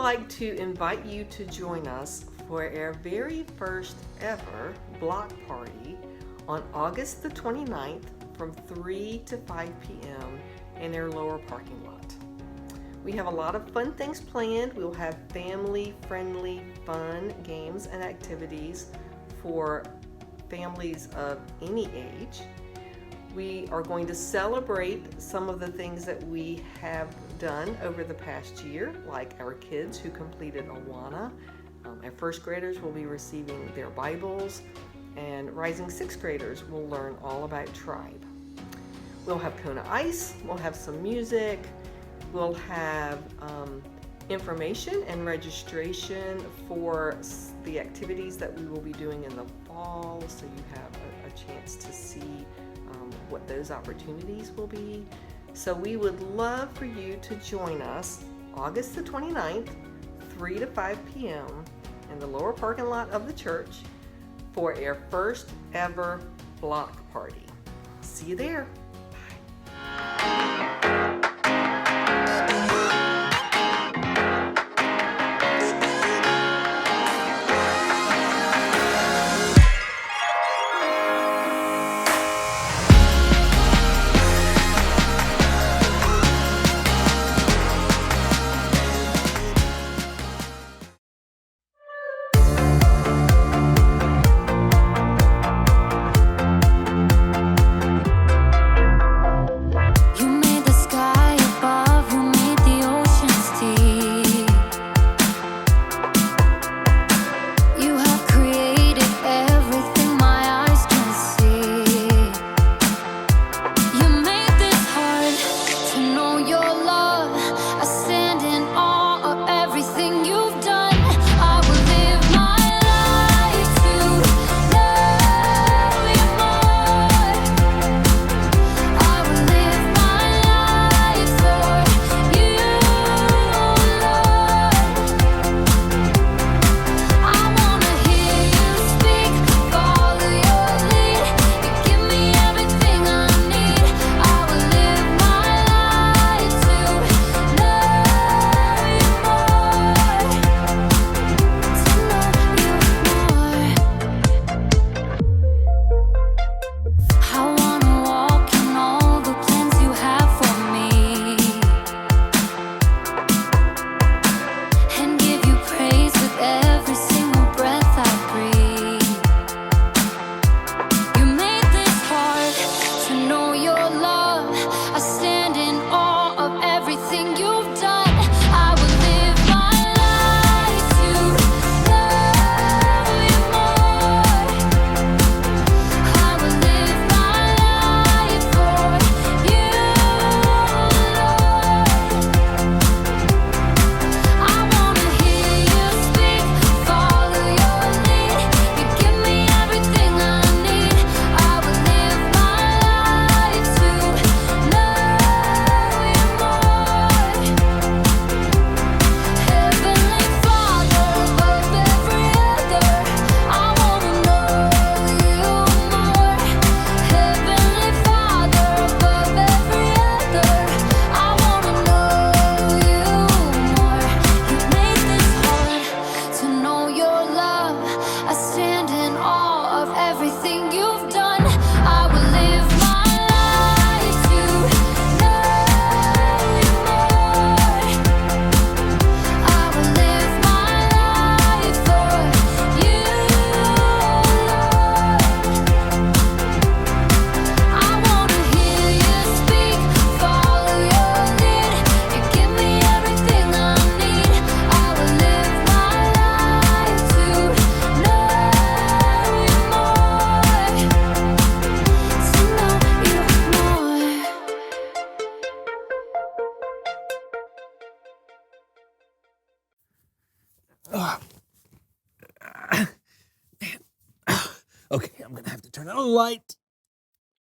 like to invite you to join us for our very first ever block party on August the 29th from 3 to 5 p.m. in our lower parking lot. We have a lot of fun things planned. We'll have family-friendly fun games and activities for families of any age. We are going to celebrate some of the things that we have done over the past year, like our kids who completed Awana. Our first graders will be receiving their Bibles, and rising sixth graders will learn all about Tribe. We'll have Kona Ice, we'll have some music, we'll have information and registration for the activities that we will be doing in the fall, so you have a chance to see what those opportunities will be. So we would love for you to join us August the 29th, 3 to 5 p.m. in the lower parking lot of the church for our first ever block party. See you there. Okay, I'm gonna have to turn on a light.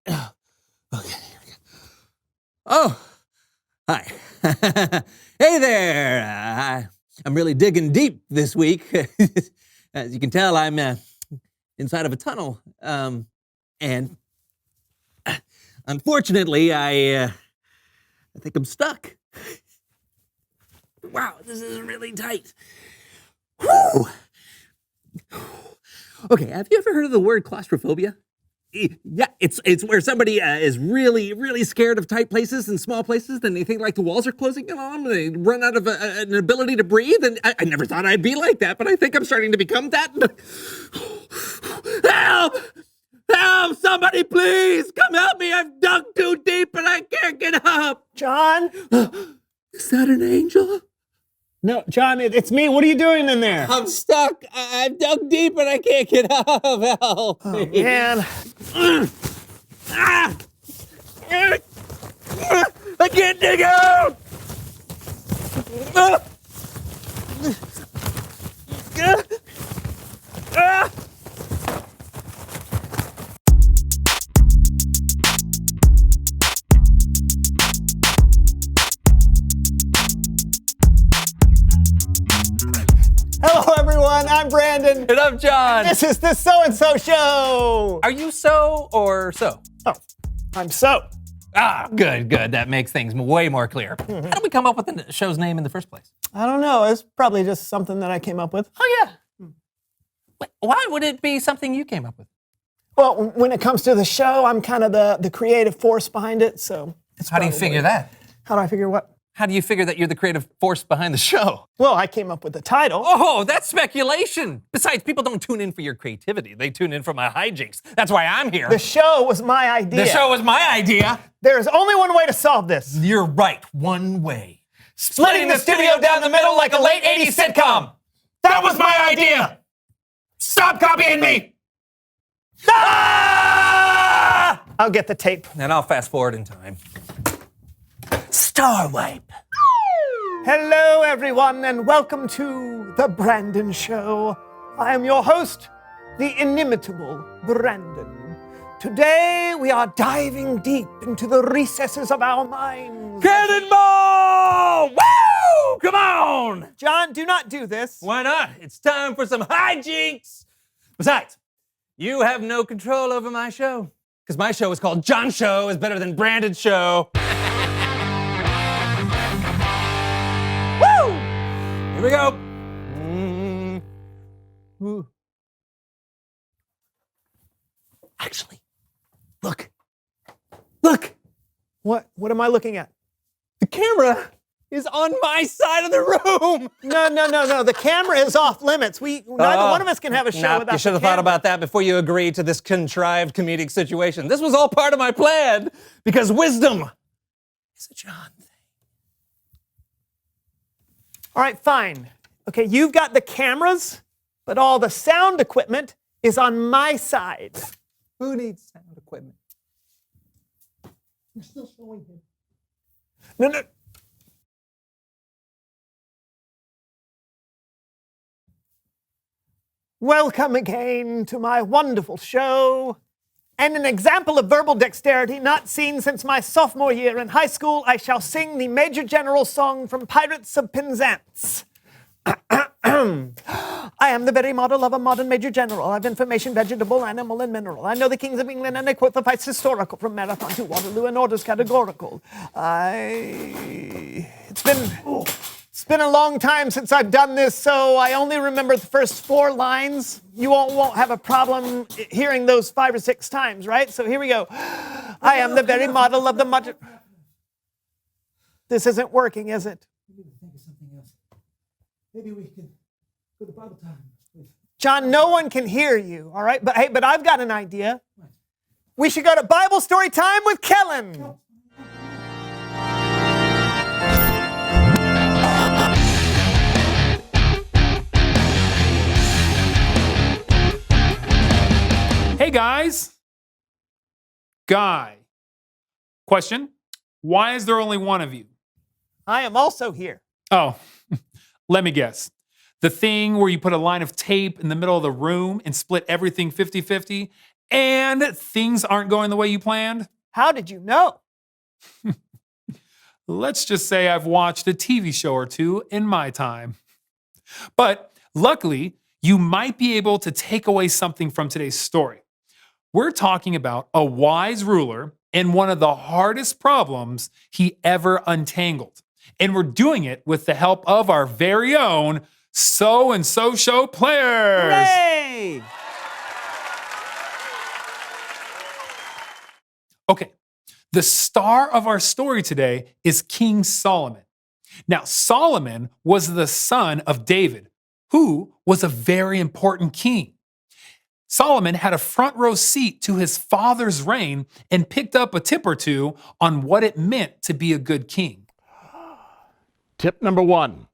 Okay, here we go. Oh, hi. Hey there. I'm really digging deep this week. As you can tell, I'm inside of a tunnel. And unfortunately, I think I'm stuck. Wow, this is really tight. Whew. Okay, have you ever heard of the word claustrophobia? Yeah, it's where somebody is really, really scared of tight places and small places, and they think like the walls are closing in on them, and they run out of an ability to breathe. And I never thought I'd be like that, but I think I'm starting to become that. Help! Help! Somebody please come help me! I've dug too deep and I can't get up. John? Is that an angel? No, John, it's me. What are you doing in there? I'm stuck. I've dug deep and I can't get up. Help! Oh, man. Ah! I can't dig out! Ah! Ah! Hello, everyone. I'm Brandon. And I'm John. This is the So-and-So Show. Are you so or so? Oh, I'm so. Ah, good. That makes things way more clear. How did we come up with the show's name in the first place? I don't know. It's probably just something that I came up with. Oh, yeah. Why would it be something you came up with? Well, when it comes to the show, I'm kind of the creative force behind it, so it's How do you probably- figure that? How do I figure what? How do you figure that you're the creative force behind the show? Well, I came up with the title. Oh, that's speculation. Besides, people don't tune in for your creativity. They tune in for my hijinks. That's why I'm here. The show was my idea. The show was my idea. There's only one way to solve this. You're right. One way. Splitting the studio down the middle like a late 80s sitcom. That was my idea. Stop copying me. Ah! I'll get the tape. And I'll fast forward in time. Star Wipe. Hello, everyone, and welcome to The Brandon Show. I am your host, the inimitable Brandon. Today, we are diving deep into the recesses of our minds. Cannonball! Woo! Come on! John, do not do this. Why not? It's time for some hijinks. Besides, you have no control over my show. Because my show is called John Show is Better Than Brandon's Show. Woo! Here we go. Ooh. Actually, look. Look. What am I looking at? The camera is on my side of the room. No. The camera is off limits. Neither one of us can have a show without You should have the thought camera. about that before you agreed to this contrived comedic situation. This was all part of my plan because wisdom is a John thing. All right, fine. Okay, you've got the cameras, but all the sound equipment is on my side. Who needs sound equipment? You're still showing him. No. Welcome again to my wonderful show. And an example of verbal dexterity not seen since my sophomore year in high school, I shall sing the Major General song from Pirates of Penzance. I am the very model of a modern Major General. I've information, vegetable, animal, and mineral. I know the kings of England, and I quote the fights historical from Marathon to Waterloo and orders categorical. It's been a long time since I've done this, so I only remember the first 4 lines. You won't have a problem hearing those 5 or 6 times, right? So here we go. I am the very model of the modern... This isn't working, is it? We need to think of something else. Maybe we can go to Bible time. John, no one can hear you, all right? But I've got an idea. We should go to Bible story time with Kellen. Hey guys! Guy. Question. Why is there only one of you? I am also here. Oh, let me guess. The thing where you put a line of tape in the middle of the room and split everything 50-50 and things aren't going the way you planned? How did you know? Let's just say I've watched a TV show or two in my time. But luckily, you might be able to take away something from today's story. We're talking about a wise ruler and one of the hardest problems he ever untangled. And we're doing it with the help of our very own So and So Show players. Hooray! Okay, the star of our story today is King Solomon. Now, Solomon was the son of David, who was a very important king. Solomon had a front row seat to his father's reign and picked up a tip or two on what it meant to be a good king. Tip number 1,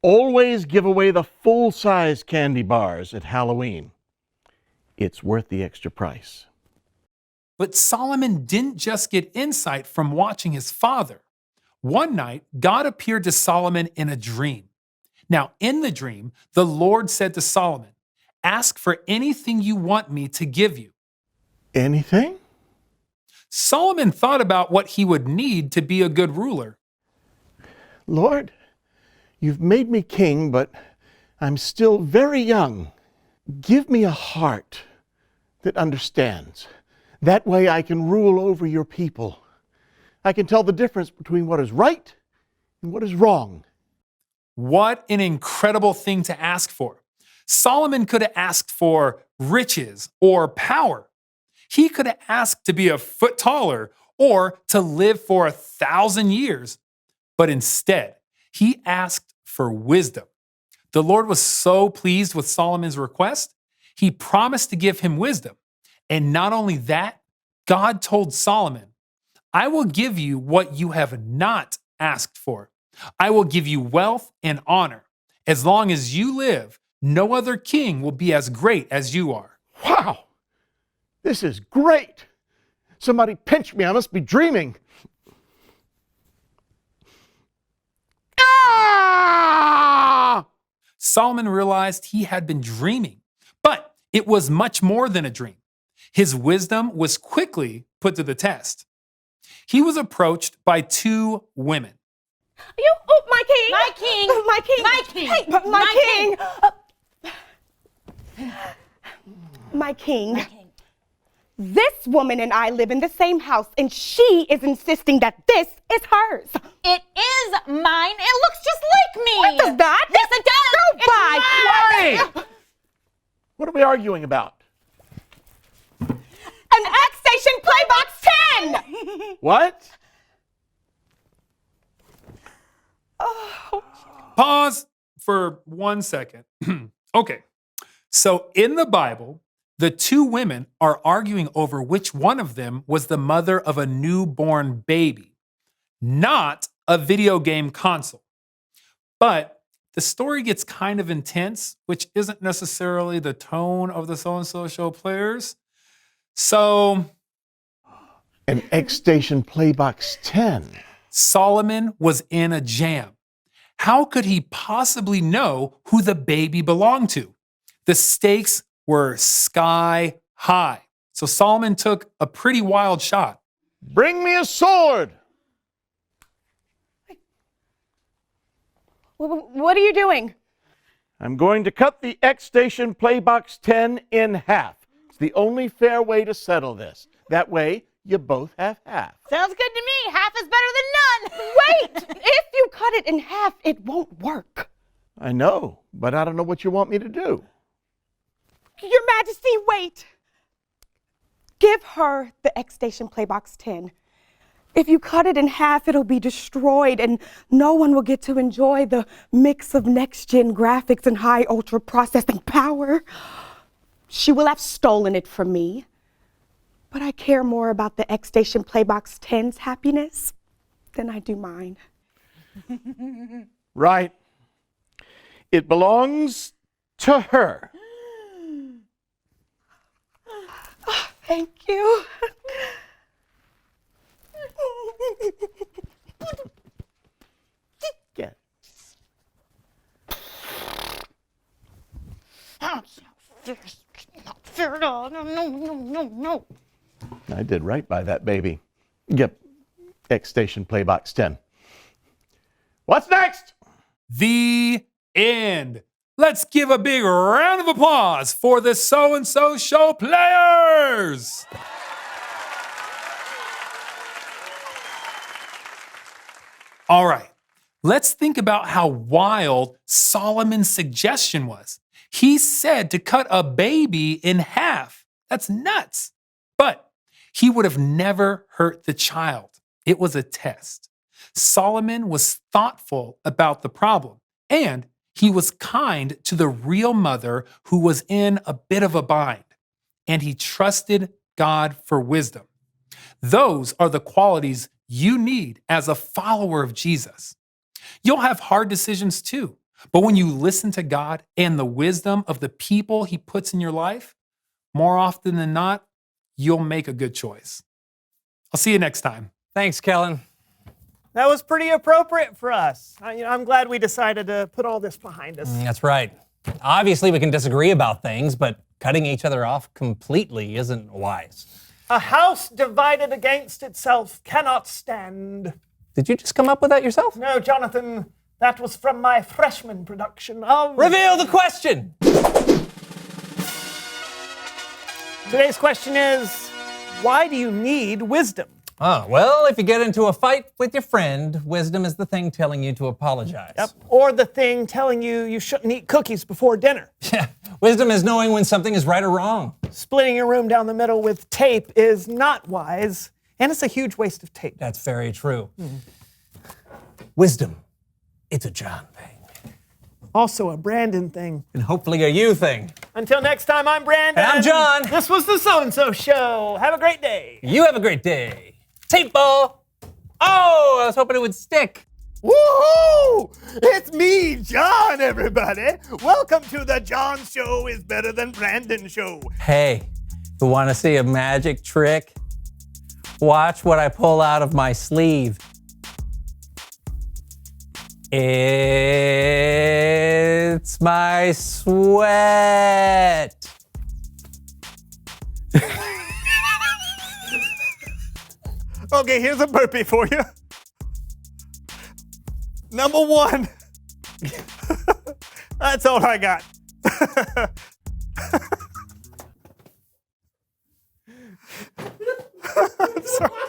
always give away the full-size candy bars at Halloween. It's worth the extra price. But Solomon didn't just get insight from watching his father. One night, God appeared to Solomon in a dream. Now, in the dream, the Lord said to Solomon, "Ask for anything you want me to give you." Anything? Solomon thought about what he would need to be a good ruler. Lord, you've made me king, but I'm still very young. Give me a heart that understands. That way I can rule over your people. I can tell the difference between what is right and what is wrong. What an incredible thing to ask for. Solomon could have asked for riches or power. He could have asked to be a foot taller or to live for 1,000 years. But instead, he asked for wisdom. The Lord was so pleased with Solomon's request, he promised to give him wisdom. And not only that, God told Solomon, "I will give you what you have not asked for. I will give you wealth and honor. As long as you live, no other king will be as great as you are." Wow, this is great. Somebody pinch me, I must be dreaming. Ah! Solomon realized he had been dreaming, but it was much more than a dream. His wisdom was quickly put to the test. He was approached by two women. You, oh, my king! My king! My king! My king! Hey, my king! My king. This woman and I live in the same house, and she is insisting that this is hers. It is mine. It looks just like me. What does that? Yes, it does. Go It's by. mine. What are we arguing about? An X-Station Playbox 10! What? Pause for 1 second. Okay, so in the Bible, the two women are arguing over which one of them was the mother of a newborn baby, not a video game console. But the story gets kind of intense, which isn't necessarily the tone of the So-and-So Show players. So An X-Station Playbox 10. Solomon was in a jam. How could he possibly know who the baby belonged to? The stakes were sky high. So Solomon took a pretty wild shot. Bring me a sword. What are you doing? I'm going to cut the X-Station Playbox 10 in half. It's the only fair way to settle this. That way, you both have half. Sounds good to me. Half is better than none. Wait! If you cut it in half, it won't work. I know, but I don't know what you want me to do. Your Majesty, wait. Give her the X-Station Playbox 10. If you cut it in half, it'll be destroyed and no one will get to enjoy the mix of next-gen graphics and high ultra processing power. She will have stolen it from me. But I care more about the X-Station Playbox 10's happiness than I do mine. Right. It belongs to her. Thank you. Get. Not fair at all. No. I did right by that baby. Yep. X-Station Playbox 10. What's next? The end. Let's give a big round of applause for the So-and-So Show players. All right. Let's think about how wild Solomon's suggestion was. He said to cut a baby in half. That's nuts. But he would have never hurt the child. It was a test. Solomon was thoughtful about the problem, and he was kind to the real mother who was in a bit of a bind, and he trusted God for wisdom. Those are the qualities you need as a follower of Jesus. You'll have hard decisions too, but when you listen to God and the wisdom of the people he puts in your life, more often than not, you'll make a good choice. I'll see you next time. Thanks, Kellen. That was pretty appropriate for us. I'm glad we decided to put all this behind us. That's right. Obviously, we can disagree about things, but cutting each other off completely isn't wise. A house divided against itself cannot stand. Did you just come up with that yourself? No, Jonathan, that was from my freshman production of... Reveal the question! Today's question is, why do you need wisdom? Oh, well, if you get into a fight with your friend, wisdom is the thing telling you to apologize. Yep. Or the thing telling you shouldn't eat cookies before dinner. Yeah. Wisdom is knowing when something is right or wrong. Splitting your room down the middle with tape is not wise, and it's a huge waste of tape. That's very true. Wisdom, it's a John thing. Also a Brandon thing. And hopefully a you thing. Until next time, I'm Brandon. And I'm John. This was the So-and-So Show. Have a great day. You have a great day. Tape ball! Oh, I was hoping it would stick. Woohoo! It's me, John, everybody. Welcome to the John Show is Better Than Brandon Show. Hey, you want to see a magic trick? Watch what I pull out of my sleeve. It's my sweat. Okay, here's a burpee for you. Number one. That's all I got. I'm sorry.